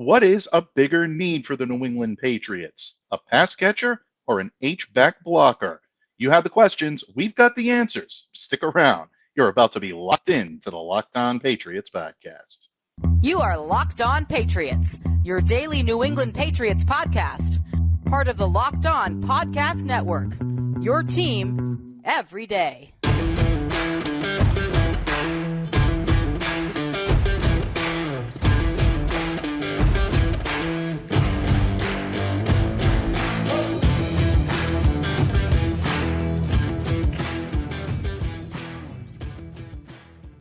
What is a bigger need for the New England Patriots? A pass catcher or an H-back blocker? You have the questions. We've got the answers. Stick around. You're about to be locked in to the Locked On Patriots podcast. You are Locked On Patriots, your daily New England Patriots podcast. Part of the Locked On Podcast Network, your team every day.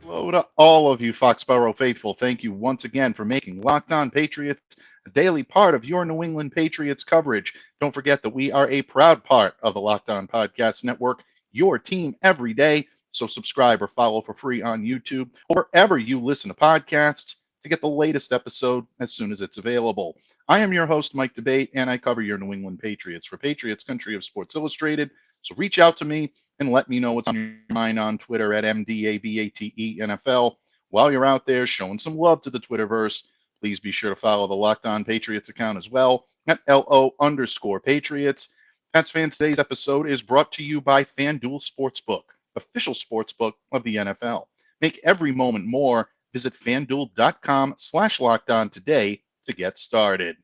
Hello to all of you Foxboro faithful. Thank you once again for making Locked On Patriots a daily part of your New England Patriots coverage. Don't forget that we are a proud part of the Locked On Podcast Network, your team every day. So subscribe or follow for free on YouTube or wherever you listen to podcasts to get the latest episode as soon as it's available. I am your host, Mike Debate, and I cover your New England Patriots for Patriots Country of Sports Illustrated. So reach out to me and let me know what's on your mind on Twitter at MDABATENFL. While you're out there showing some love to the Twitterverse, please be sure to follow the Locked On Patriots account as well at LO_Patriots. Pats fans, today's episode is brought to you by FanDuel Sportsbook, official sportsbook of the NFL. Make every moment more. Visit FanDuel.com/LockedOn today to get started.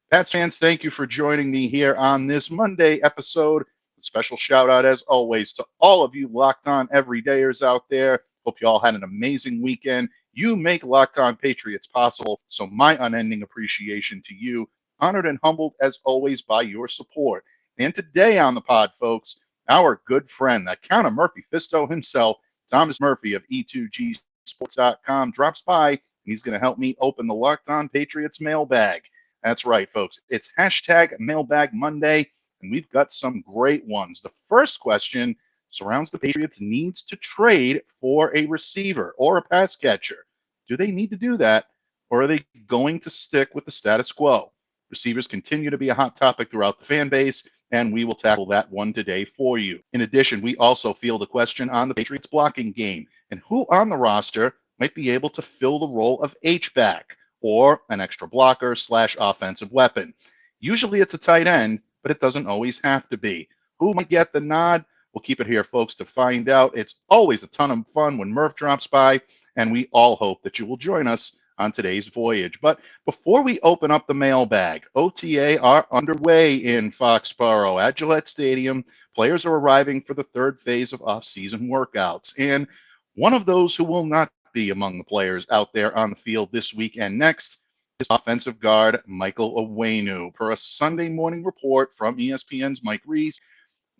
Pats fans, thank you for joining me here on this Monday episode. Special shout out, as always, to all of you Locked On everydayers out there. Hope you all had an amazing weekend. You make Locked On Patriots possible, so my unending appreciation to you. Honored and humbled, as always, by your support. And today on the pod, folks, our good friend, that Count of Murphy Fisto himself, Thomas Murphy of E2GSports.com, drops by, and he's going to help me open the Locked On Patriots mailbag. That's right, folks. It's hashtag Mailbag Monday. And we've got some great ones. The first question surrounds the Patriots' needs to trade for a receiver or a pass catcher. Do they need to do that, or are they going to stick with the status quo? Receivers continue to be a hot topic throughout the fan base, and we will tackle that one today for you. In addition, we also field a question on the Patriots' blocking game and who on the roster might be able to fill the role of H-back or an extra blocker / offensive weapon. Usually it's a tight end, but it doesn't always have to be. Who might get the nod? We'll keep it here, folks, to find out. It's always a ton of fun when Murph drops by, and we all hope that you will join us on today's voyage. But before we open up the mailbag, OTA are underway in Foxboro at Gillette Stadium. Players are arriving for the third phase of off-season workouts, and one of those who will not be among the players out there on the field this week and next is offensive guard Michael Onwenu. Per a Sunday morning report from ESPN's Mike Reese,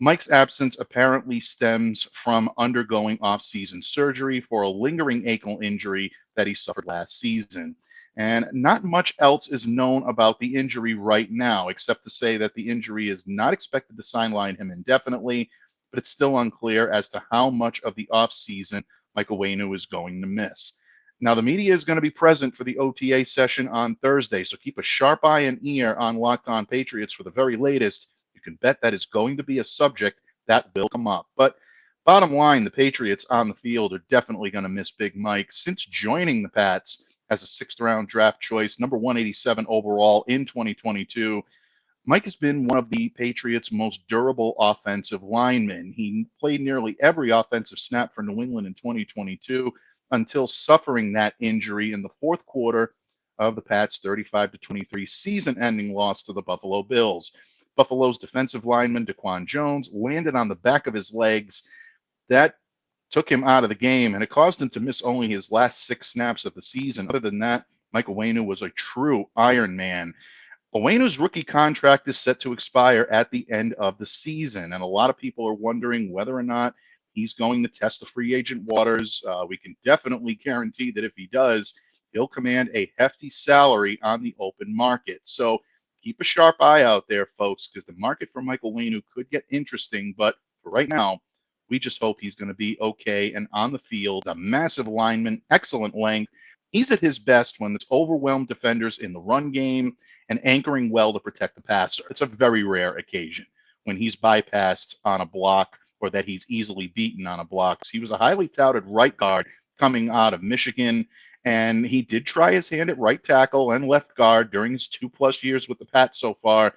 Mike's absence apparently stems from undergoing off-season surgery for a lingering ankle injury that he suffered last season. And not much else is known about the injury right now, except to say that the injury is not expected to sideline him indefinitely, but it's still unclear as to how much of the off-season Michael Onwenu is going to miss. Now, the media is going to be present for the OTA session on Thursday, so keep a sharp eye and ear on Locked On Patriots for the very latest. You can bet that is going to be a subject that will come up. But bottom line, the Patriots on the field are definitely going to miss Big Mike. Since joining the Pats as a sixth-round draft choice, number 187 overall in 2022, Mike has been one of the Patriots' most durable offensive linemen. He played nearly every offensive snap for New England in 2022, until suffering that injury in the fourth quarter of the Pats' 35-23 season-ending loss to the Buffalo Bills. Buffalo's defensive lineman, Daquan Jones, landed on the back of his legs. That took him out of the game, and it caused him to miss only his last 6 snaps of the season. Other than that, Michael Onwenu was a true Iron Man. Onwenu's rookie contract is set to expire at the end of the season, and a lot of people are wondering whether or not he's going to test the free agent waters. We can definitely guarantee that if he does, he'll command a hefty salary on the open market. So keep a sharp eye out there, folks, because the market for Michael Onwenu could get interesting. But for right now, we just hope he's going to be okay and on the field. A massive lineman, excellent length. He's at his best when it's overwhelmed defenders in the run game and anchoring well to protect the passer. It's a very rare occasion when he's bypassed on a block or that he's easily beaten on a block. He was a highly touted right guard coming out of Michigan, And he did try his hand at right tackle and left guard during his 2+ years with the Pats so far.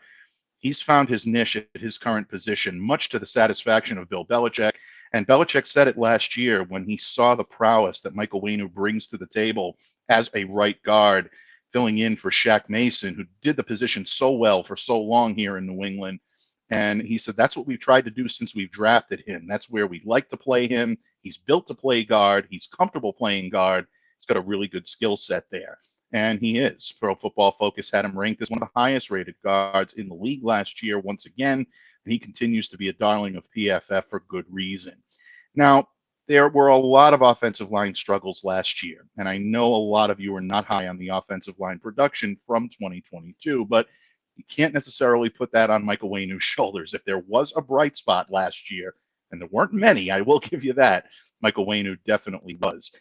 He's found his niche at his current position, much to the satisfaction of Bill Belichick. And Belichick said it last year when he saw the prowess that Michael Onwenu brings to the table as a right guard, filling in for Shaq Mason, who did the position so well for so long here in New England. And he said, that's what we've tried to do since we've drafted him. That's where we like to play him. He's built to play guard. He's comfortable playing guard. He's got a really good skill set there. And he is. Pro Football Focus had him ranked as one of the highest rated guards in the league last year once again. And he continues to be a darling of PFF for good reason. Now, there were a lot of offensive line struggles last year. And I know a lot of you are not high on the offensive line production from 2022, but you can't necessarily put that on Michael Onwenu's shoulders. If there was a bright spot last year, and there weren't many, I will give you that, Michael Onwenu definitely was.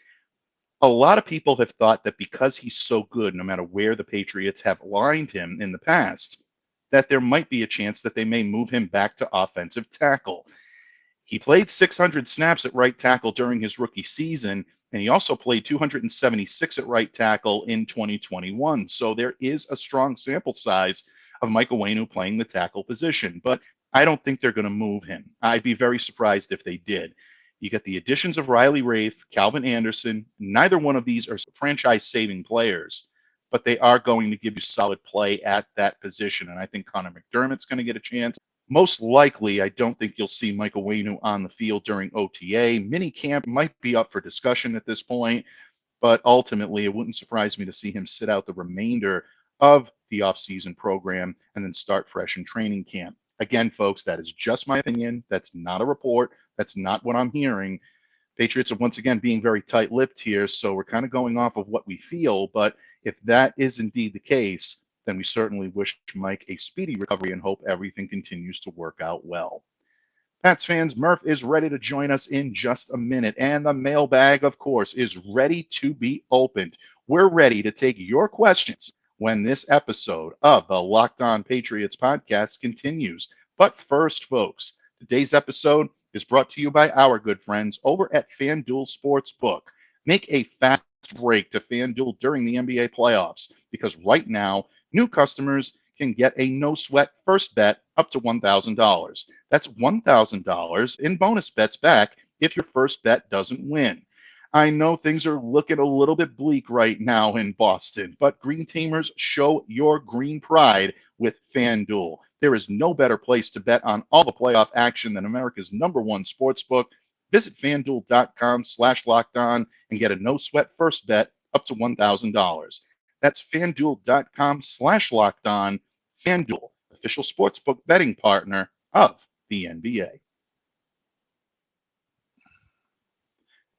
A lot of people have thought that because he's so good, no matter where the Patriots have lined him in the past, that there might be a chance that they may move him back to offensive tackle. He played 600 snaps at right tackle during his rookie season, and he also played 276 at right tackle in 2021. So there is a strong sample size of Michael Onwenu playing the tackle position, but I don't think they're going to move him. I'd be very surprised if they did. You get the additions of Riley Rafe, Calvin Anderson. Neither one of these are franchise-saving players, but they are going to give you solid play at that position. And I think Connor McDermott's going to get a chance. Most likely, I don't think you'll see Michael Onwenu on the field during OTA. Minicamp might be up for discussion at this point, but ultimately, it wouldn't surprise me to see him sit out the remainder of the offseason program and then start fresh in training camp. Again, folks, that is just my opinion. That's not a report. That's not what I'm hearing. Patriots are once again being very tight-lipped here, so we're kind of going off of what we feel. But if that is indeed the case, then we certainly wish Mike a speedy recovery and hope everything continues to work out well. Pats fans, Murph is ready to join us in just a minute, and the mailbag, of course, is ready to be opened. We're ready to take your questions when this episode of the Locked On Patriots podcast continues. But first, folks, today's episode is brought to you by our good friends over at FanDuel Sportsbook. Make a fast break to FanDuel during the NBA playoffs, because right now, new customers can get a no-sweat first bet up to $1,000. That's $1,000 in bonus bets back if your first bet doesn't win. I know things are looking a little bit bleak right now in Boston, but Green Teamers, show your green pride with FanDuel. There is no better place to bet on all the playoff action than America's #1 sportsbook. Visit FanDuel.com/lockedon and get a no-sweat first bet up to $1,000. That's FanDuel.com/lockedon. FanDuel, official sportsbook betting partner of the NBA.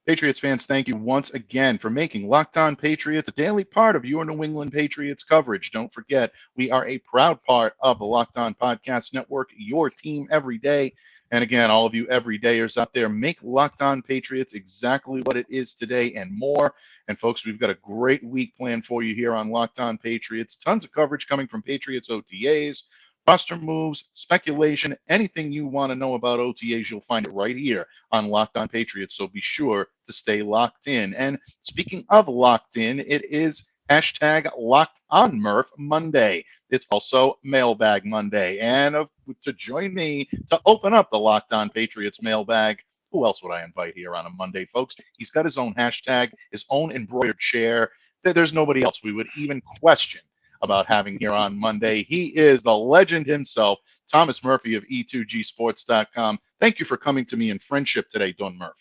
Patriots fans, thank you once again for making Locked On Patriots a daily part of your New England Patriots coverage. Don't forget, we are a proud part of the Locked On Podcast Network, your team every day. And again, all of you everydayers out there, make Locked On Patriots exactly what it is today and more. And folks, we've got a great week planned for you here on Locked On Patriots. Tons of coverage coming from Patriots OTAs, roster moves, speculation, anything you want to know about OTAs, you'll find it right here on Locked On Patriots. So be sure to stay locked in. And speaking of locked in, it is hashtag Locked On Murph Monday. It's also Mailbag Monday. And to join me to open up the Locked On Patriots mailbag, who else would I invite here on a Monday, folks? He's got his own hashtag, his own embroidered chair. There's nobody else we would even question about having here on Monday. He is the legend himself, Thomas Murphy of E2Gsports.com. Thank you for coming to me in friendship today, Don Murph.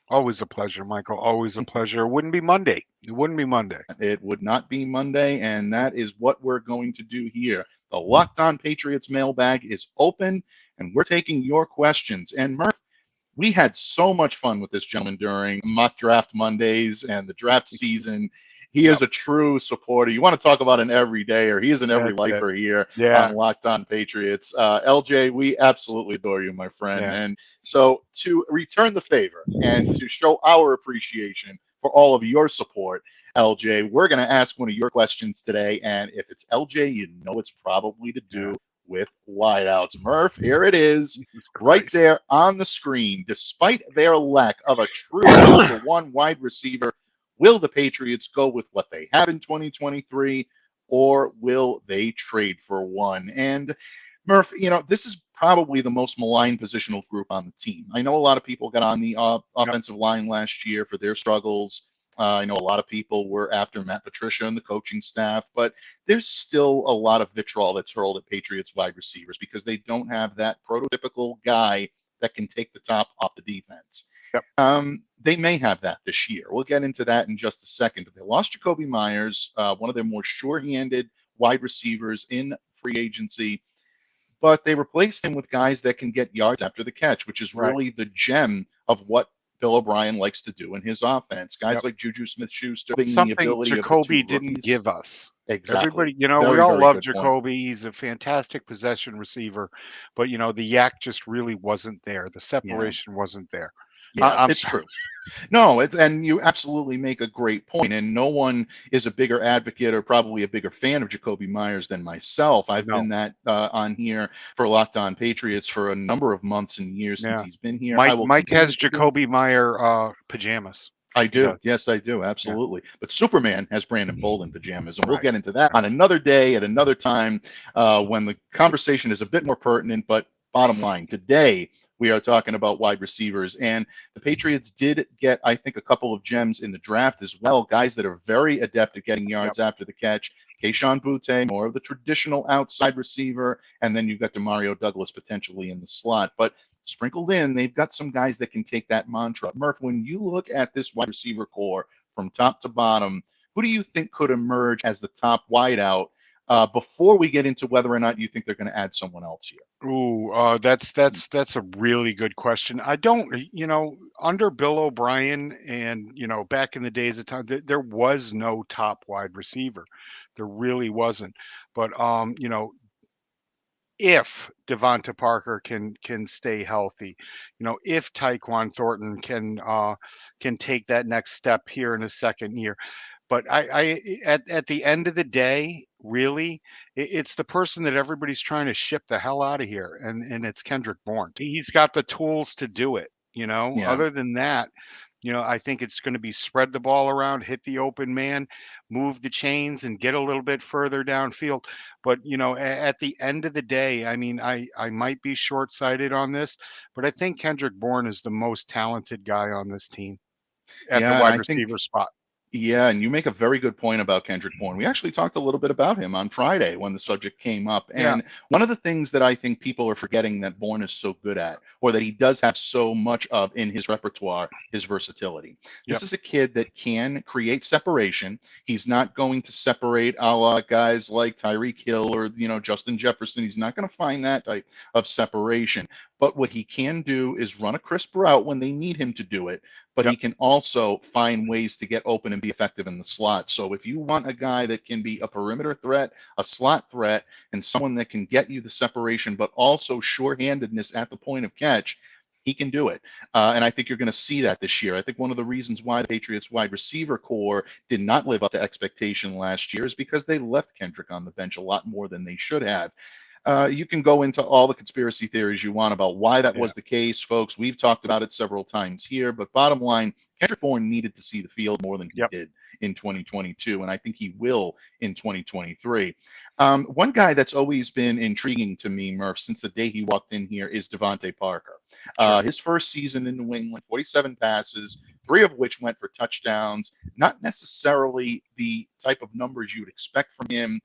Always a pleasure, Michael. Always a pleasure. It wouldn't be Monday. It wouldn't be Monday. It would not be Monday, and that is what we're going to do here. The Locked On Patriots mailbag is open, and we're taking your questions. And Murph, we had so much fun with this gentleman during mock draft Mondays and the draft season. He is a true supporter. You want to talk about an everydayer. He is an every lifer here on Locked On Patriots. LJ, we absolutely adore you, my friend. Yeah. And so to return the favor and to show our appreciation for all of your support, LJ, we're going to ask one of your questions today. And if it's LJ, you know it's probably to do with wideouts. Murph, here it is, right there on the screen. Despite their lack of a true number one wide receiver, Will the Patriots go with what they have in 2023, or will they trade for one? And Murph, this is probably the most maligned positional group on the team. I know a lot of people got on the offensive line last year for their struggles. I know a lot of people were after Matt Patricia and the coaching staff, but there's still a lot of vitriol that's hurled at Patriots wide receivers because they don't have that prototypical guy that can take the top off the defense. Yep. They may have that this year. We'll get into that in just a second. But they lost Jakobi Meyers, one of their more sure-handed wide receivers in free agency, but they replaced him with guys that can get yards after the catch, which is really the gem of what Bill O'Brien likes to do in his offense. Guys like Juju Smith-Schuster, something the ability Jakobi of didn't give us. Exactly. Everybody, we all love Jakobi. He's a fantastic possession receiver, but the yak just really wasn't there. The separation wasn't there. Yeah, it's true. No, and you absolutely make a great point, and no one is a bigger advocate or probably a bigger fan of Jakobi Meyers than myself. I've been that on here for Locked On Patriots for a number of months and years since he's been here. Mike has Jakobi Meyer pajamas. I do. Yes, I do. Absolutely. Yeah. But Superman has Brandon Bolden pajamas, and we'll get into that on another day at another time when the conversation is a bit more pertinent. But bottom line, today we are talking about wide receivers, and the Patriots did get, I think, a couple of gems in the draft as well, guys that are very adept at getting yards after the catch. Kayshon Boutte, more of the traditional outside receiver, and then you've got Demario Douglas potentially in the slot. But sprinkled in, they've got some guys that can take that mantra. Murph, when you look at this wide receiver core from top to bottom, who do you think could emerge as the top wideout before we get into whether or not you think they're going to add someone else here? Ooh, that's a really good question. I don't, under Bill O'Brien and, back in the days of time, there was no top wide receiver. There really wasn't. But, if Devonta Parker can stay healthy, if Tyquan Thornton can take that next step here in his second year. But at the end of the day, really, it's the person that everybody's trying to ship the hell out of here, and it's Kendrick Bourne. He's got the tools to do it. Other than that, I think it's going to be spread the ball around, hit the open man, move the chains, and get a little bit further downfield. But, at the end of the day, I mean, I might be short-sighted on this, but I think Kendrick Bourne is the most talented guy on this team at the wide receiver spot. Yeah, and you make a very good point about Kendrick Bourne. We actually talked a little bit about him on Friday when the subject came up. And one of the things that I think people are forgetting that Bourne is so good at, or that he does have so much of in his repertoire, is versatility. This is a kid that can create separation. He's not going to separate a la guys like Tyreek Hill or, Justin Jefferson. He's not going to find that type of separation. But what he can do is run a crisp route when they need him to do it. But he can also find ways to get open and be effective in the slot. So if you want a guy that can be a perimeter threat, a slot threat, and someone that can get you the separation, but also sure-handedness at the point of catch, he can do it. And I think you're going to see that this year. I think one of the reasons why the Patriots wide receiver core did not live up to expectation last year is because they left Kendrick on the bench a lot more than they should have. You can go into all the conspiracy theories you want about why that was the case, folks. We've talked about it several times here, but bottom line, Kendrick Bourne needed to see the field more than he did in 2022, and I think he will in 2023. One guy that's always been intriguing to me, Murph, since the day he walked in here is Devonta Parker. His first season in New England, 47 passes, 3 of which went for touchdowns, not necessarily the type of numbers you would expect from him.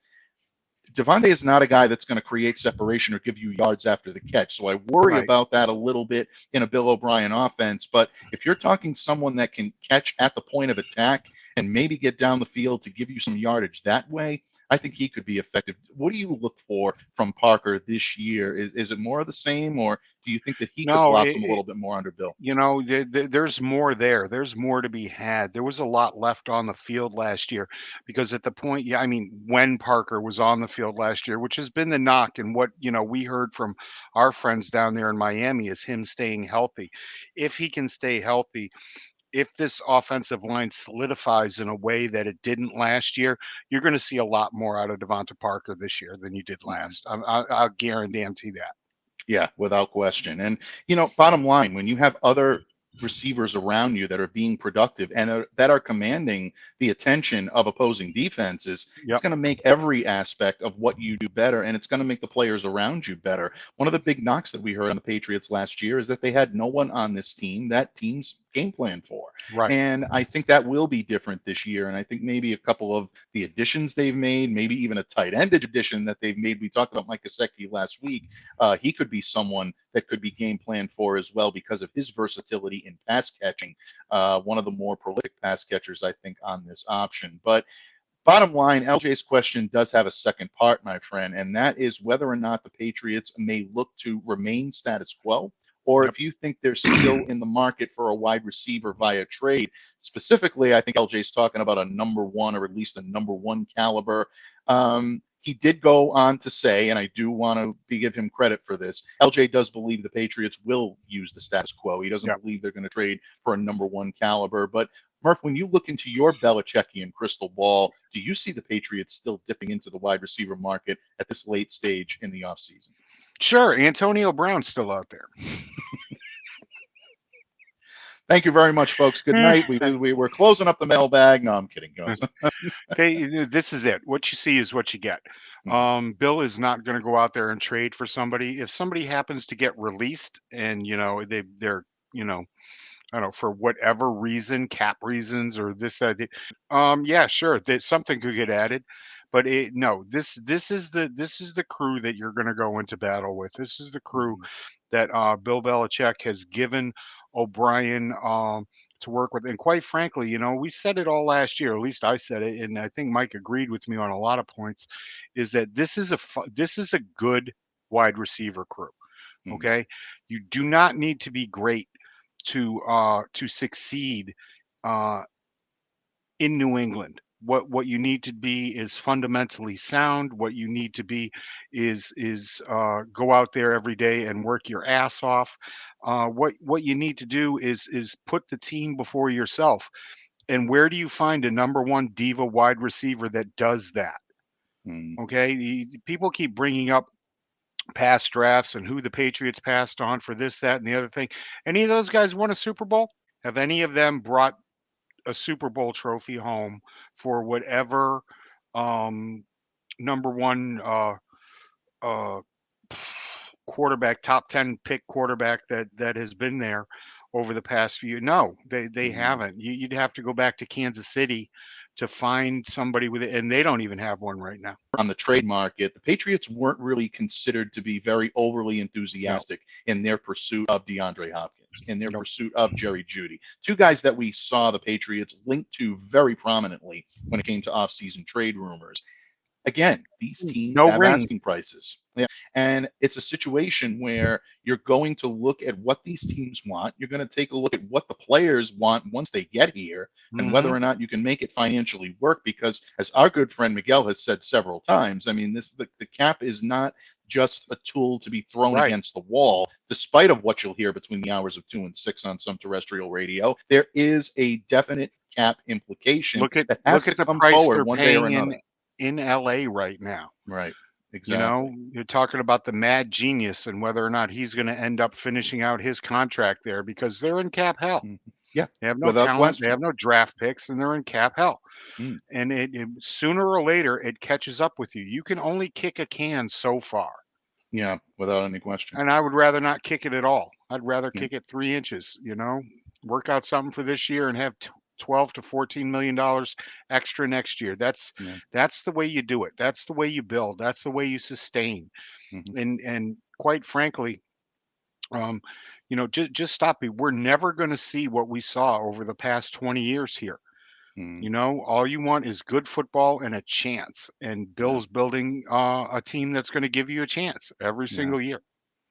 Devonta is not a guy that's going to create separation or give you yards after the catch. So I worry about that a little bit in a Bill O'Brien offense. But if you're talking someone that can catch at the point of attack and maybe get down the field to give you some yardage that way, I think he could be effective. What do you look for from Parker this year? Is it more of the same, or do you think that he could blossom a little bit more under Bill? There's more there. There's more to be had. There was a lot left on the field last year because at the point, when Parker was on the field last year, which has been the knock, and what, we heard from our friends down there in Miami is him staying healthy. If he can stay healthy, if this offensive line solidifies in a way that it didn't last year, you're going to see a lot more out of Devonta Parker this year than you did last. I'll guarantee that. Yeah, without question. And, bottom line, when you have other receivers around you that are being productive and that are commanding the attention of opposing defenses, it's Yep. going to make every aspect of what you do better, and it's going to make the players around you better. One of the big knocks that we heard on the Patriots last year is that they had no one on this team that team's game plan for. Right. And I think that will be different this year. And I think maybe a couple of the additions they've made, maybe even a tight end addition that they've made. We talked about Mike Gesicki last week. He could be someone that could be game planned for as well because of his versatility in pass catching. One of the more prolific pass catchers, I think, on this option. But bottom line, LJ's question does have a second part, my friend, and that is whether or not the Patriots may look to remain status quo, or Yep. if you think they're still in the market for a wide receiver via trade. Specifically, I think LJ's talking about a number one, or at least a number one caliber. He did go on to say, and I do want to give him credit for this, LJ does believe the Patriots will use the status quo. He doesn't Yep. believe they're going to trade for a number one caliber. But Murph, when you look into your Belichickian crystal ball, do you see the Patriots still dipping into the wide receiver market at this late stage in the offseason? Sure, Antonio Brown's still out there. Thank you very much, folks. Good night. We're closing up the mailbag. No, I'm kidding. Okay, this is it. What you see is what you get. Bill is not going to go out there and trade for somebody. If somebody happens to get released and they're I don't know, for whatever reason, cap reasons or this, yeah, sure, that something could get added, but no, this is the crew that you're going to go into battle with. This is the crew that Bill Belichick has given O'Brien to work with, and quite frankly, we said it all last year. At least I said it, and I think Mike agreed with me on a lot of points. Is that this is a good wide receiver crew? Okay, you do not need to be great to succeed in New England. What you need to be is fundamentally sound. What you need to be is go out there every day and work your ass off. What you need to do is put the team before yourself. And where do you find a number one diva wide receiver that does that? Okay, people keep bringing up past drafts and who the Patriots passed on for this, that, and the other thing. Any of those guys won a Super Bowl? Have any of them brought a Super Bowl trophy home for whatever number one quarterback, top 10 pick quarterback that has been there over the past few? No, they haven't. You'd have to go back to Kansas City to find somebody with it, and they don't even have one right now. On the trade market, the Patriots weren't really considered to be very overly enthusiastic in their pursuit of DeAndre Hopkins, in their pursuit of Jerry Jeudy, two guys that we saw the Patriots linked to very prominently when it came to offseason trade rumors. Again, these teams have asking prices. Yeah. And it's a situation where you're going to look at what these teams want. You're going to take a look at what the players want once they get here and whether or not you can make it financially work. Because as our good friend Miguel has said several times, I mean, the cap is not just a tool to be thrown against the wall, despite of what you'll hear between the hours of 2 and 6 on some terrestrial radio. There is a definite cap implication that has to come forward one day or another. In LA right now. Right. Exactly. You're talking about the mad genius and whether or not he's going to end up finishing out his contract there because they're in cap hell. Yeah. They have no talent, they have no draft picks, and they're in cap hell. And it sooner or later it catches up with you. You can only kick a can so far. Yeah, without any question. And I would rather not kick it at all. I'd rather kick it 3 inches, work out something for this year and have 12 to 14 million dollars extra next year. That's the way you do it. That's the way you build. That's the way you sustain. And quite frankly, just stop it. We're never going to see what we saw over the past 20 years here. All you want is good football and a chance. And Bill's building a team that's going to give you a chance every single year.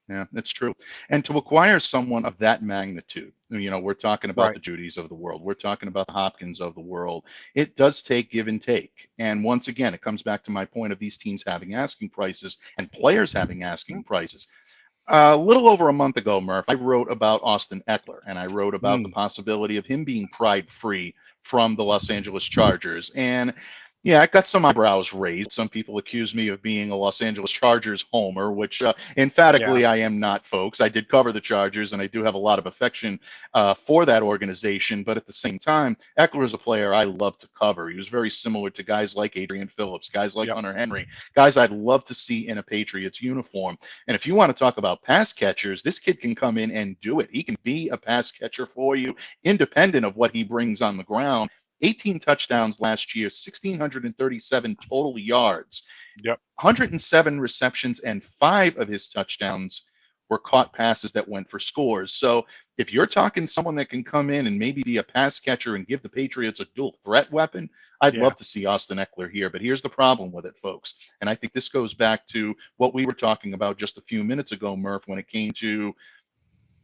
Yeah, it's true. And to acquire someone of that magnitude, we're talking about the Judys of the world. We're talking about the Hopkins of the world. It does take give and take. And once again, it comes back to my point of these teams having asking prices and players having asking prices. A little over a month ago, Murph, I wrote about Austin Eckler, and I wrote about the possibility of him being pried free from the Los Angeles Chargers. And Yeah, I got some eyebrows raised. Some people accuse me of being a Los Angeles Chargers homer, which Yeah, emphatically I am not, folks. I did cover the Chargers, and I do have a lot of affection for that organization. But at the same time, Eckler is a player I love to cover. He was very similar to guys like Adrian Phillips, guys like yep, Hunter Henry, guys I'd love to see in a Patriots uniform. And if you want to talk about pass catchers, this kid can come in and do it. He can be a pass catcher for you, independent of what he brings on the ground. 18 touchdowns last year, 1,637 total yards, yep, 107 receptions, and 5 of his touchdowns were caught passes that went for scores. So if you're talking someone that can come in and maybe be a pass catcher and give the Patriots a dual threat weapon, I'd yeah, love to see Austin Eckler here. But here's the problem with it, folks. And I think this goes back to what we were talking about just a few minutes ago, Murph, when it came to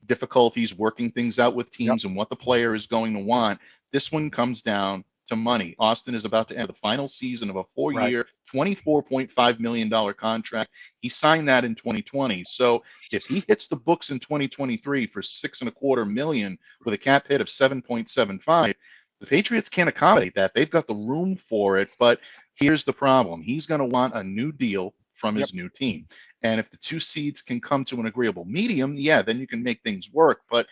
difficulties working things out with yep, teams and what the player is going to want. This one comes down to money. Austin is about to enter the final season of a right, four-year, $24.5 million contract. He signed that in 2020. So if he hits the books in 2023 for $6.25 million with a cap hit of 7.75, the Patriots can't accommodate that. They've got the room for it, but here's the problem. He's going to want a new deal from yep, his new team. And if the two seeds can come to an agreeable medium, yeah, then you can make things work. But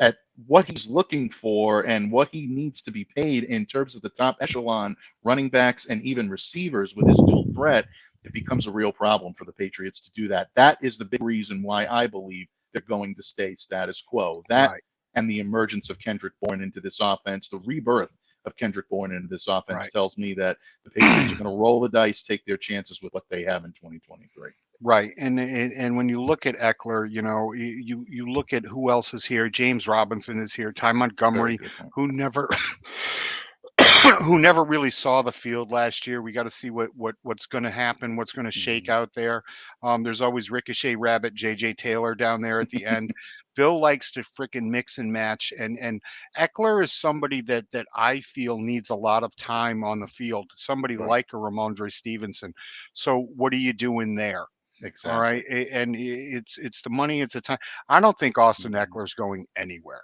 at what he's looking for and what he needs to be paid in terms of the top echelon running backs and even receivers with his dual threat, it becomes a real problem for the Patriots to do that. That is the big reason why I believe they're going to stay status quo. That right, and the emergence of Kendrick Bourne into this offense, the rebirth of Kendrick Bourne into this offense right. tells me that the Patriots are going to roll the dice, take their chances with what they have in 2023. Right, and when you look at Eckler, you look at who else is here. James Robinson is here. Ty Very Montgomery, good point. who never who never really saw the field last year. We got to see what's going to happen, what's going to shake Mhm. out there. There's always Ricochet Rabbit, JJ Taylor down there at the end. Bill likes to freaking mix and match, and Eckler is somebody that I feel needs a lot of time on the field. Somebody Right. like a Ramondre Stevenson. So what are you doing there? All Exactly. right, and it's the money, it's the time. I don't think Austin Mhm. Eckler's going anywhere.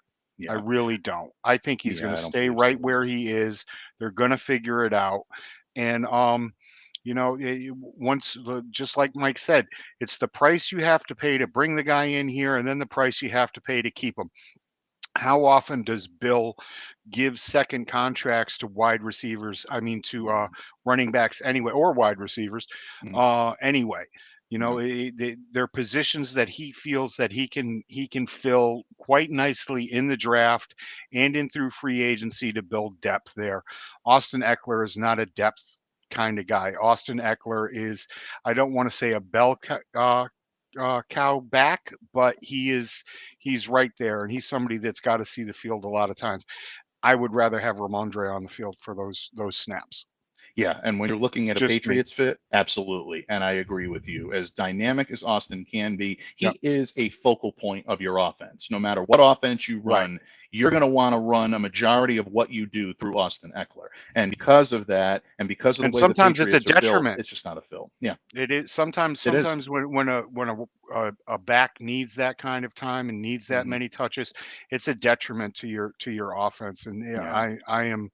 I Yeah. really don't. I think he's going Yeah, to I don't stay believe so right either. where he is. They're going to figure it out, and once just like Mike said, it's the price you have to pay to bring the guy in here, and then the price you have to pay to keep him. How often does Bill give second contracts to wide receivers? I mean, to Mhm. running backs anyway, or wide receivers Mhm. anyway. Right. They're positions that he feels that he can fill quite nicely in the draft and in through free agency to build depth there. Austin Eckler is not a depth kind of guy. Austin Eckler is, I don't want to say a cow back, but he's right there, and he's somebody that's got to see the field a lot of times. I would rather have Ramondre on the field for those snaps. Yeah, and when you're looking at a Just me. Patriots fit, absolutely. And I agree with you. As dynamic as Austin can be, Yep. he is a focal point of your offense. No matter what offense you Right. run, you're going to want to run a majority of what you do through Austin Eckler. And because of that, and because of the And way the sometimes it's a Patriots are built, detriment. it's just not a fill. Yeah, It is sometimes it is. sometimes when a back needs that kind of time and needs that Hmm. many touches, it's a detriment to your offense. And yeah, Yeah, I am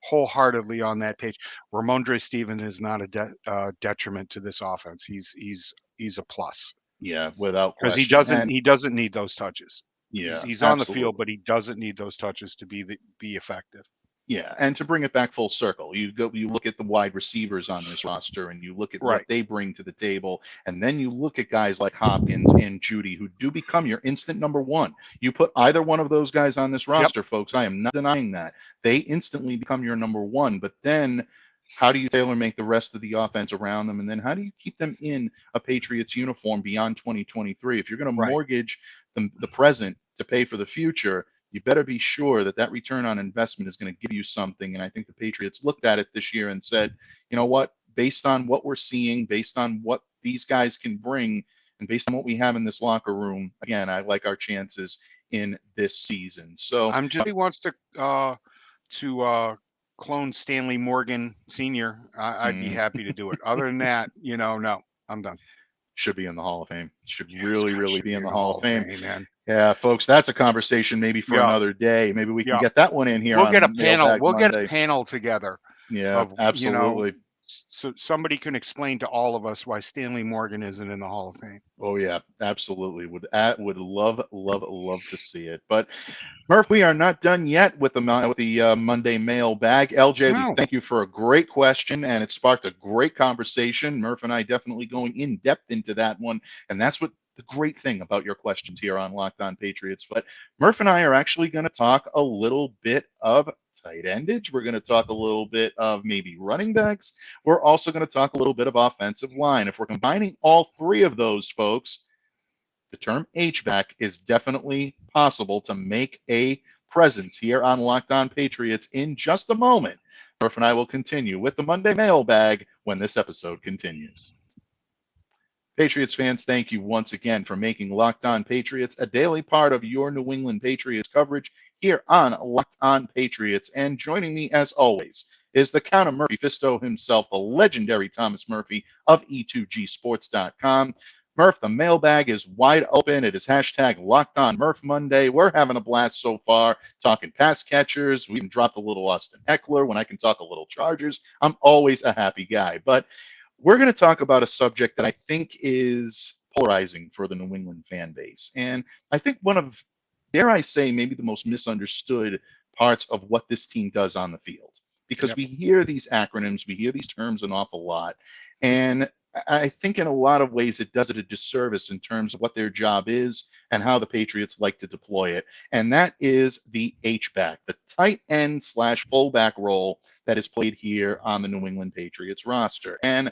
wholeheartedly on that page. Ramondre Steven is not a detriment to this offense. He's a plus yeah, without because he question. doesn't And he doesn't need those touches. He's yeah, he's on the field, absolutely. but he doesn't need those touches to be effective. Yeah, and to bring it back full circle, you look at the wide receivers on this roster and you look at what Right. they bring to the table, and then you look at guys like Hopkins and Judy who do become your instant number one. You put either one of those guys on this Yep. roster, folks, I am not denying that. They instantly become your number one, but then how do you tailor make the rest of the offense around them? And then how do you keep them in a Patriots uniform beyond 2023? If you're going to Right. mortgage the present to pay for the future, you better be sure that that return on investment is going to give you something. And I think the Patriots looked at it this year and said, you know what, based on what we're seeing, based on what these guys can bring, and based on what we have in this locker room, again, I like our chances in this season. So, I'm just he wants to clone Stanley Morgan Sr., I'd be mm, happy to do it. Other than that, no, I'm done. should be in the Hall of Fame. Should Yeah, really, I really should be be in in the the Hall of Hall of Fame. Fame, man. Yeah, folks, that's a conversation maybe for Yeah, another day. Maybe we can yeah. get that one in here We'll get a on panel. Mailbag We'll get a Monday. panel together. Yeah, of, absolutely. so somebody can explain to all of us why Stanley Morgan isn't in the Hall of Fame. Oh yeah, absolutely. Would love to see it. But Murph, we are not done yet with the Monday mailbag. LJ, we No. thank you for a great question, and it sparked a great conversation. Murph and I definitely going in depth into that one, and that's what the great thing about your questions here on Locked On Patriots. But Murph and I are actually going to talk a little bit of tight endage. We're going to talk a little bit of maybe running backs. We're also going to talk a little bit of offensive line. If we're combining all three of those, folks, the term H-back is definitely possible to make a presence here on Locked On Patriots in just a moment. Murph and I will continue with the Monday mailbag when this episode continues. Patriots fans, thank you once again for making Locked On Patriots a daily part of your New England Patriots coverage here on Locked On Patriots. And joining me, as always, is the Count of Murphy Fisto himself, the legendary Thomas Murphy of E2Gsports.com. Murph, the mailbag is wide open. It is hashtag Locked On Murph Monday. We're having a blast so far, talking pass catchers. We even dropped a little Austin Eckler. When I can talk a little Chargers, I'm always a happy guy. But we're going to talk about a subject that I think is polarizing for the New England fan base. And I think one of, dare I say, maybe the most misunderstood parts of what this team does on the field. Because we hear these acronyms, we hear these terms an awful lot. And I think in a lot of ways it does it a disservice in terms of what their job is and how the Patriots like to deploy it. And that is the H-back, the tight end / fullback role that is played here on the New England Patriots roster. And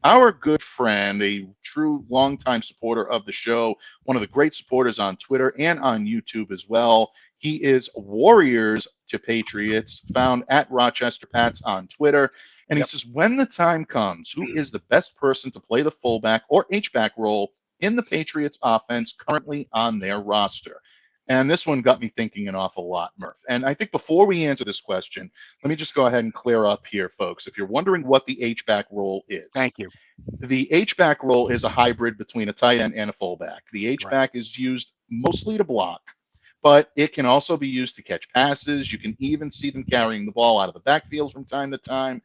our good friend, a true longtime supporter of the show, one of the great supporters on Twitter and on YouTube as well. He is Warriors to Patriots, found at Rochester Pats on Twitter. And he says, when the time comes, who is the best person to play the fullback or H-back role in the Patriots offense currently on their roster? And this one got me thinking an awful lot, Murph. And I think before we answer this question, let me just go ahead and clear up here, folks. If you're wondering what the H-back role is. Thank you. The H-back role is a hybrid between a tight end and a fullback. The H-back is used mostly to block, but it can also be used to catch passes. You can even see them carrying the ball out of the backfield from time to time.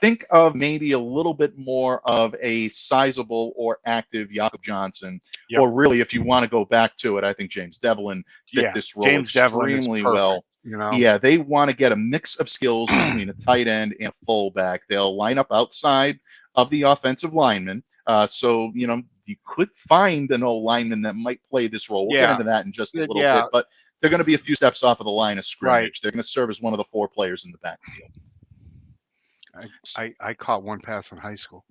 Think of maybe a little bit more of a sizable or active Jakob Johnson, or really, if you want to go back to it, I think James Devlin fit this role extremely well. Yeah, they want to get a mix of skills between a tight end and a fullback. They'll line up outside of the offensive lineman. So, you could find an old lineman that might play this role. We'll get into that in just a little bit, but they're going to be a few steps off of the line of scrimmage. They're going to serve as one of the four players in the backfield. I caught one pass in high school.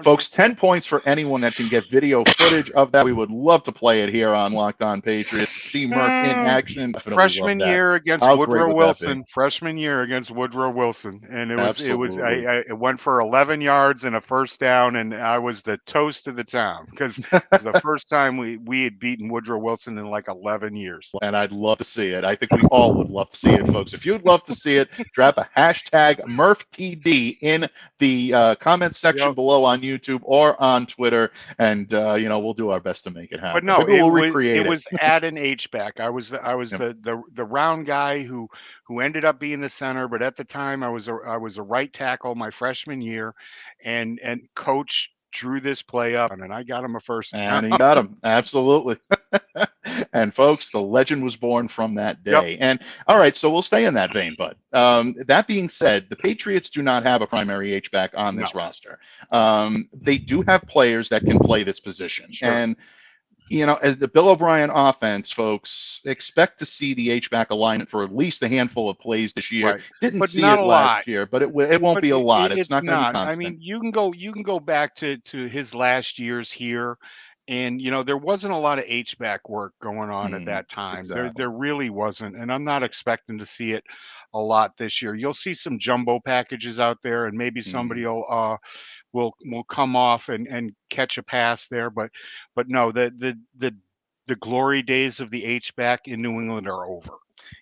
Folks, 10 points for anyone that can get video footage of that. We would love to play it here on Locked On Patriots. See Murph in action. Freshman year against Woodrow Wilson. Freshman year against Woodrow Wilson, and it went for 11 yards and a first down, and I was the toast of the town because it was the first time we had beaten Woodrow Wilson in like 11 years. And I'd love to see it. I think we all would love to see it, folks. If you'd love to see it, drop a hashtag MurphTD in the comments section below on YouTube or on Twitter, and we'll do our best to make it happen. But no, we'll recreate it was at an H-back. I was the round guy who ended up being the center, but at the time I was a right tackle my freshman year, and coach drew this play up, and I got him a first down. And he got him. Absolutely. And folks, the legend was born from that day. And all right, so we'll stay in that vein, bud. That being said, the Patriots do not have a primary H-back on this roster. They do have players that can play this position. And as the Bill O'Brien offense, folks, expect to see the H-back alignment for at least a handful of plays this year. Didn't see it last year, but it won't be a lot. It's not going to be constant. I mean, you can go back to his last years here, and there wasn't a lot of H-back work going on at that time. Exactly. There really wasn't, and I'm not expecting to see it a lot this year. You'll see some jumbo packages out there, and maybe somebody will come off and catch a pass there, but no, the glory days of the H-back in New England are over.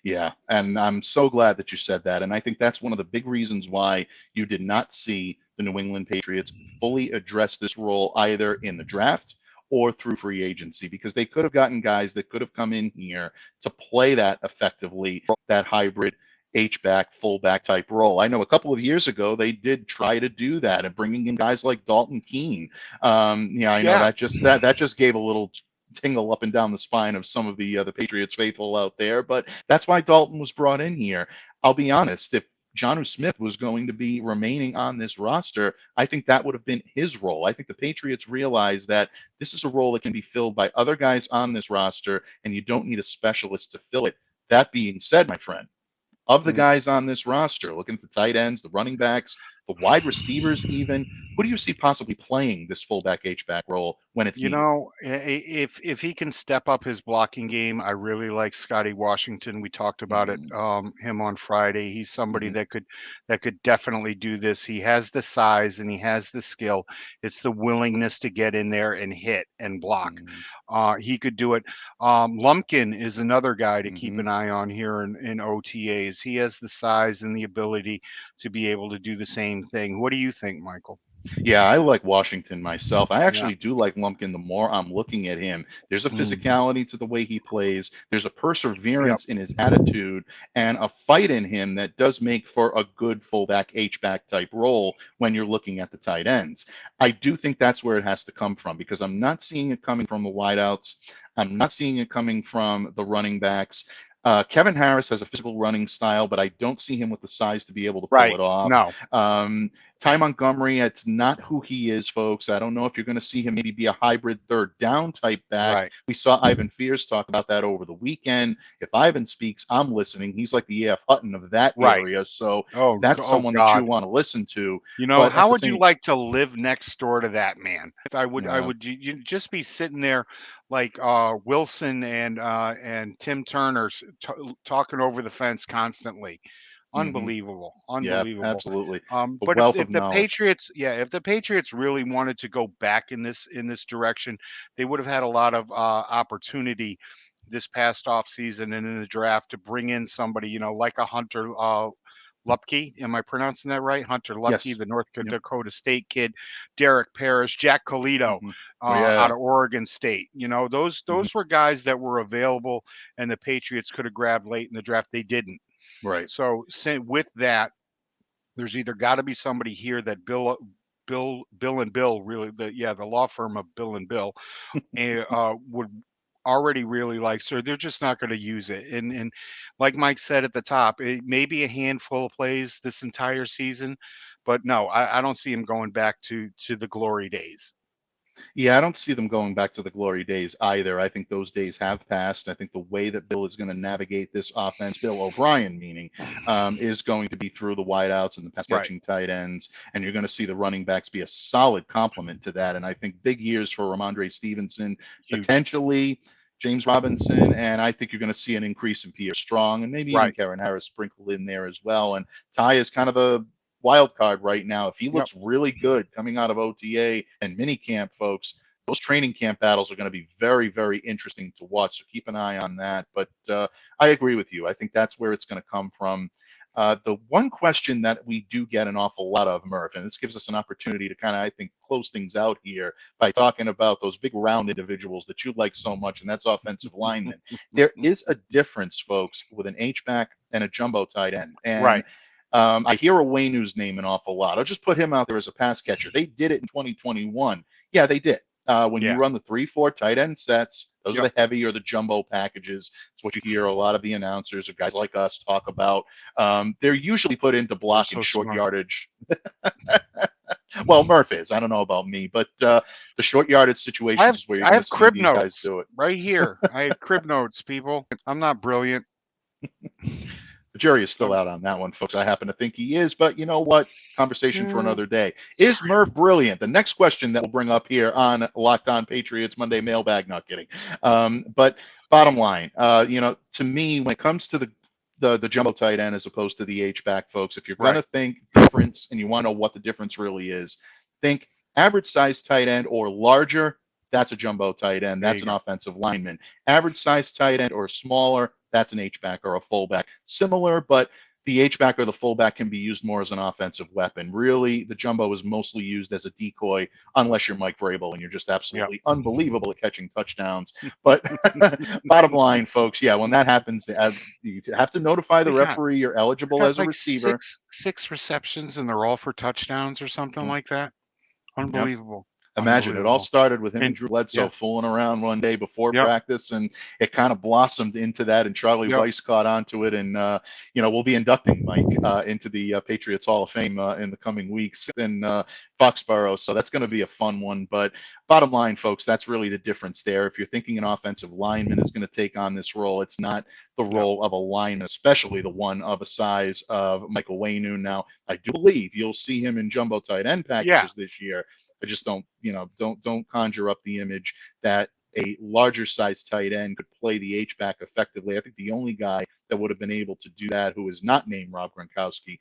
Yeah, and I'm so glad that you said that, and I think that's one of the big reasons why you did not see the New England Patriots fully address this role either in the draft or through free agency, because they could have gotten guys that could have come in here to play that effectively, that hybrid H-back, fullback type role. I know a couple of years ago they did try to do that and bringing in guys like Dalton Keene. I know Yeah. that just gave a little tingle up and down the spine of some of the Patriots faithful out there, but that's why Dalton was brought in here. I'll be honest, if Jonnu Smith was going to be remaining on this roster, I think that would have been his role. I think the Patriots realize that this is a role that can be filled by other guys on this roster, and you don't need a specialist to fill it. That being said, my friend, of the guys on this roster, looking at the tight ends, the running backs, the wide receivers even, who do you see possibly playing this fullback H-back role when it's You needed? know, if he can step up his blocking game, I really like Scotty Washington. We talked about it, Mm, him on Friday. He's somebody mhm, that could definitely do this. He has the size and he has the skill. It's the willingness to get in there and hit and block. mm, He could do it. Lumpkin is another guy to keep mhm. an eye on here in OTAs. He has the size and the ability to be able to do the same thing. What do you think, Michael? Yeah, I like Washington myself. I Yeah. actually do like Lumpkin the more I'm looking at him. There's a Mm. physicality to the way he plays, there's a Yep. perseverance in his attitude, and a fight in him that does make for a good fullback H-back type role when you're looking at the tight ends. I do think that's where it has to come from because I'm not seeing it coming from the wideouts. I'm not seeing it coming from the running backs. Kevin Harris has a physical running style, but I don't see him with the size to be able to pull Right. it off. No. Um, Ty Montgomery, it's not who he is, folks. I don't know if you're going to see him maybe be a hybrid third down type back. Right. We saw Ivan Fears talk about that over the weekend. If Ivan speaks, I'm listening. He's like the E.F. Hutton of that Right. area. So Oh, that's oh someone that you God. want to listen to. You know, But at how the would you same, like to live next door to that man? If I uh, would, you just be sitting there like Wilson and Tim Turner talking over the fence constantly. mhm, Unbelievable, yeah, unbelievable. absolutely. A But wealth if of the knowledge. Patriots, yeah, if the Patriots really wanted to go back in this direction, they would have had a lot of opportunity this past off season and in the draft to bring in somebody, you know, like a Hunter Lupke. Am I pronouncing that right? Hunter Lupke, Yes. the North Yep. Dakota State kid, Derek Parrish, Jack Colito Hmm. Oh, yeah. out of Oregon State. You know, Hmm. those were guys that were available and the Patriots could have grabbed late in the draft. They didn't. Right. So with that, there's either got to be somebody here that Bill and Bill really the law firm of Bill and Bill would already really like, so they're just not going to use it. And like Mike said at the top, it may be a handful of plays this entire season, but no, I don't see him going back to the glory days. Yeah, I don't see them going back to the glory days either. I think those days have passed. I think the way that Bill is going to navigate this offense, Bill O'Brien meaning, is going to be through the wideouts and the pass Right. catching tight ends, and you're going to see the running backs be a solid complement to that. And I think big years for Ramondre Stevenson, Huge. potentially James Robinson, and I think you're going to see an increase in Pierre Strong and maybe even Right. Karen Harris sprinkled in there as well. And Ty is kind of a wild card right now. If he Yep. looks really good coming out of OTA and minicamp, folks, those training camp battles are going to be very, very interesting to watch. So keep an eye on that. But I agree with you. I think that's where it's going to come from. The one question that we do get an awful lot of, Murph, and this gives us an opportunity to kind of, I think, close things out here by talking about those big round individuals that you like so much, and that's offensive linemen. There is a difference, folks, with an H-back and a jumbo tight end. And Right. I hear Onwenu's name an awful lot. I'll just put him out there as a pass catcher. They did it in 2021. Yeah, they did. When you Yeah. run the 3-4 tight end sets, those are Yep. the heavy or the jumbo packages. It's what you hear a lot of the announcers or guys like us talk about. They're usually put into You're block and so short smart. yardage. Well, Murph is. I don't know about me, but the short yardage situations is where you're I going to have see crib these guys notes do it. right here. I have crib notes, people. I'm not brilliant. The jury is still out on that one, folks. I happen to think he is, but you know what? Conversation for Mm, another day. Is Murph brilliant? The next question that we'll bring up here on Locked On Patriots Monday Mailbag. Not kidding. But bottom line, to me, when it comes to the jumbo tight end as opposed to the H back, folks, if you're going right. to think difference and you want to know what the difference really is, think average size tight end or larger. That's a jumbo tight end. There That's you an go. offensive lineman. Average size tight end or smaller, that's an H back or a fullback. Similar, but the H-back or the fullback can be used more as an offensive weapon. Really, the jumbo is mostly used as a decoy, unless you're Mike Vrabel and you're just absolutely unbelievable at catching touchdowns. But bottom line, folks, yeah, when that happens, you have to notify the referee you're eligible as a like receiver. six receptions, and they're all for touchdowns or something like that. Unbelievable. Imagine it all started with him and Drew Bledsoe yeah. fooling around one day before Yep. practice, and it kind of blossomed into that. And Charlie Weiss caught onto it, and we'll be inducting Mike into the Patriots Hall of Fame in the coming weeks in Foxboro. So that's going to be a fun one. But bottom line, folks, that's really the difference there. If you're thinking an offensive lineman is going to take on this role, it's not the role of a lineman, especially the one of a size of Michael Onwenu. Now, I do believe you'll see him in jumbo tight end packages this year. I just don't conjure up the image that a larger size tight end could play the H-back effectively. I think the only guy that would have been able to do that, who is not named Rob Gronkowski,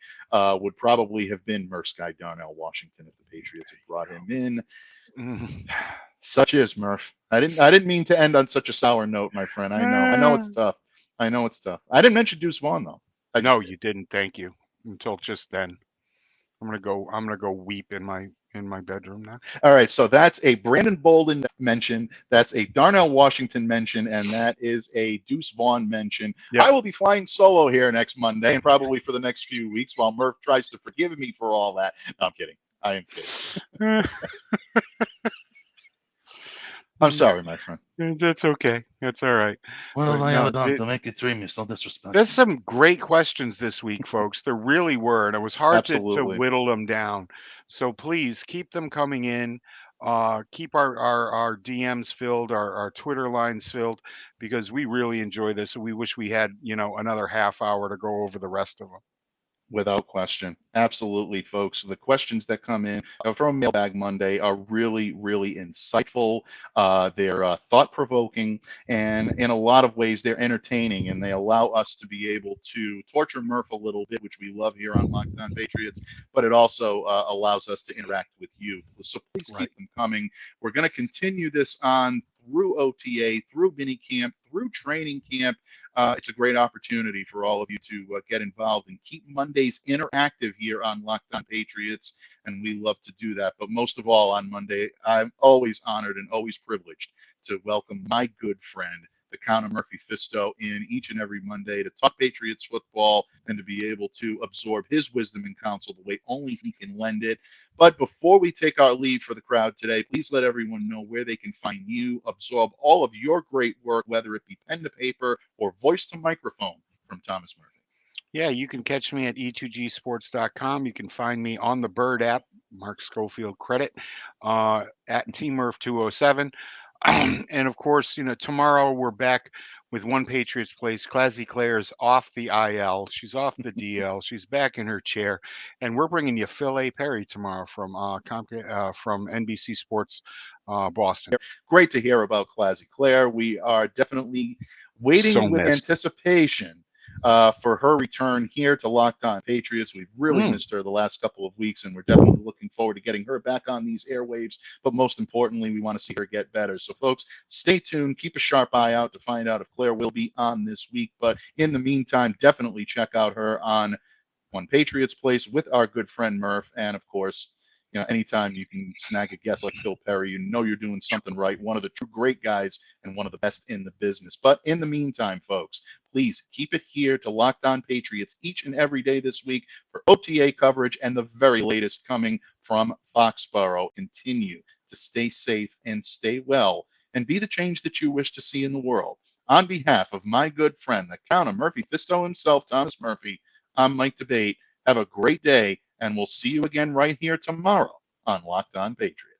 would probably have been Murph's guy, Darnell Washington, if the Patriots had brought him in. Such is Murph. I didn't mean to end on such a sour note, my friend. I know it's tough. I didn't mention Deuce Vaughn though. No, you didn't. Thank you. Until just then. I'm gonna go weep in my bedroom now. All right, so that's a Brandon Bolden mention, that's a Darnell Washington mention, and that is a Deuce Vaughn mention. Yep. I will be flying solo here next Monday and probably for the next few weeks while Murph tries to forgive me for all that. No, I'm kidding. I am kidding. I'm sorry, my friend. That's okay. That's all right. Well, I have done to make it dream. You're so disrespectful. There's some great questions this week, folks. There really were, and it was hard to whittle them down. So please keep them coming in. Keep our DMs filled, our Twitter lines filled, because we really enjoy this, and we wish we had another half hour to go over the rest of them. Without question. Absolutely, folks. The questions that come in from Mailbag Monday are really, really insightful. They're thought-provoking, and in a lot of ways, they're entertaining, and they allow us to be able to torture Murph a little bit, which we love here on Locked On Patriots, but it also allows us to interact with you. So please keep them coming. We're going to continue this on through OTA, through minicamp, through training camp. It's a great opportunity for all of you to get involved and keep Mondays interactive here on Locked On Patriots, and we love to do that. But most of all, on Monday, I'm always honored and always privileged to welcome my good friend, the Count of Murphy Fisto, in each and every Monday to talk Patriots football and to be able to absorb his wisdom and counsel the way only he can lend it. But before we take our leave for the crowd today, please let everyone know where they can find you, absorb all of your great work, whether it be pen to paper or voice to microphone from Thomas Murphy. Yeah, you can catch me at e2gsports.com. You can find me on the Bird app, Mark Schofield credit, at TMurph207. And of course, tomorrow we're back with One Patriots Place. Classy Claire's off the IL. She's off the DL. She's back in her chair. And we're bringing you Phil A. Perry tomorrow from NBC Sports Boston. Great to hear about Classy Claire. We are definitely waiting with anticipation for her return here to Locked On Patriots. We've really missed her the last couple of weeks, and we're definitely looking forward to getting her back on these airwaves. But most importantly, we want to see her get better. So, folks, stay tuned. Keep a sharp eye out to find out if Claire will be on this week. But in the meantime, definitely check out her on One Patriots Place with our good friend Murph. And, of course, anytime you can snag a guest like Phil Perry, you're doing something right. One of the true great guys and one of the best in the business. But in the meantime, folks, please keep it here to Locked On Patriots each and every day this week for OTA coverage and the very latest coming from Foxboro. Continue to stay safe and stay well and be the change that you wish to see in the world. On behalf of my good friend, the Count of Murphy Fisto himself, Thomas Murphy, I'm Mike Debate. Have a great day, and we'll see you again right here tomorrow on Locked On Patriots.